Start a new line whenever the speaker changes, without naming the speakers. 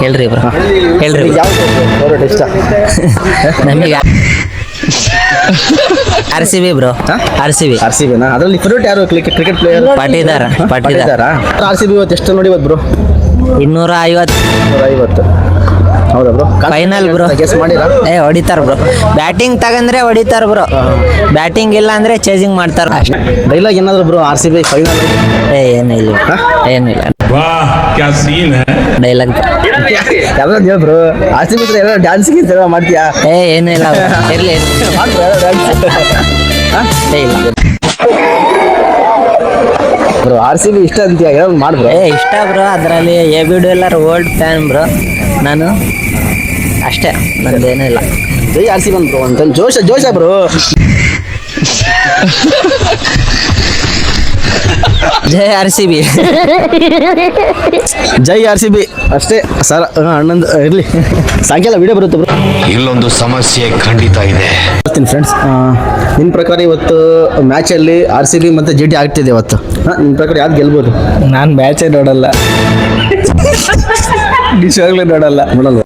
ಹೇಳ್ರಿ ಬ್ರೋ ಹೇಳ್ರಿ
ಯಾವ ಫೇವ್ರೇಟ್ ಇಷ್ಟ?
ನಮಗೆ R C B bro R C B
RCB ನಾ? ಅದರಲ್ಲಿ ಫೇವ್ರೇಟ್ ಯಾರು ಕ್ರಿಕೆಟ್ ಪ್ಲೇಯರ್?
ಪಾಟೀದಾರ
RCB ಇವತ್ತು ಎಷ್ಟು ನೋಡಿ ಬ್ರೋ?
250
150. ಹೌದಾ ಬ್ರೋ?
Final bro.
ಗೆಸ್ ಮಾಡಿರಾ?
ಹೊಡಿತಾರ ಬ್ರೋ. ಬ್ಯಾಟಿಂಗ್ ತಗಂದ್ರೆ ಹೊಡಿತಾರ ಬ್ರೋ, ಬ್ಯಾಟಿಂಗ್ ಇಲ್ಲ ಅಂದ್ರೆ ಚೇಸಿಂಗ್ ಮಾಡ್ತಾರ ಅಷ್ಟೇ.
ಡೈಲಾಗ್ ಏನಾದ್ರು ಬ್ರೋ RCB ಫೈನಲ್?
ಏನಿಲ್ಲ ಏನಿಲ್ಲ
वाह क्या सीन है।
ಡೈಲಾಗ್
ಯಾವ್ದು ಹೇಳ ಬ್ರೋ? RCB ಎಲ್ಲ ಡ್ಯಾನ್ಸ್ ಗೀನ್ಸ್ ಎಲ್ಲ ಮಾಡ್ತೀಯಾ?
ಏನಿಲ್ಲ ಇರ್ಲಿ ಇಲ್ಲ
ಬ್ರೋ RCB ಇಷ್ಟ ಅಂತೀಯ, ಯಾವ್ದು ಮಾಡ್ ಬ್ರೋ?
ಇಷ್ಟ ಬ್ರೋ. ಅದರಲ್ಲಿ ಎ ಬಿ ಡಿ ಎಲ್ಲರ್ ಓಲ್ಡ್ ಫ್ಯಾನ್ ಬ್ರೋ ನಾನು, ಅಷ್ಟೇ ನಂದೇನಿಲ್ಲ.
ಜೈ RCB ಬ್ರೋ ಅಂತ ಜೋಶ ಬ್ರೋ.
ಜೈ ಆರ್ ಸಿ ಬಿ.
ಜೈ RCB ಅಷ್ಟೇ ಸರ್. ಅಣ್ಣಂದು ಇರ್ಲಿ, ಸಾಯಂಕಾಲ ವಿಡಿಯೋ ಬರುತ್ತೆ ಬ್ರೋ.
ಇಲ್ಲೊಂದು ಸಮಸ್ಯೆ ಖಂಡಿತ ಇದೆ.
ಬರ್ತೀನಿ ಫ್ರೆಂಡ್ಸ್. ನಿಮ್ಮ ಪ್ರಕಾರ ಇವತ್ತು ಮ್ಯಾಚಲ್ಲಿ RCB ಮತ್ತು GT ಆಗ್ತಿದೆ ಇವತ್ತು. ನಿಮ್ಮ ಪ್ರಕಾರ ಯಾವ್ದು ಗೆಲ್ಬೋದು?
ನಾನು ಮ್ಯಾಚೇ ನೋಡಲ್ಲ, ನಿಜವಾಗ್ಲೂ ನೋಡಲ್ಲ.
ನೋಡಲ್ವಾ?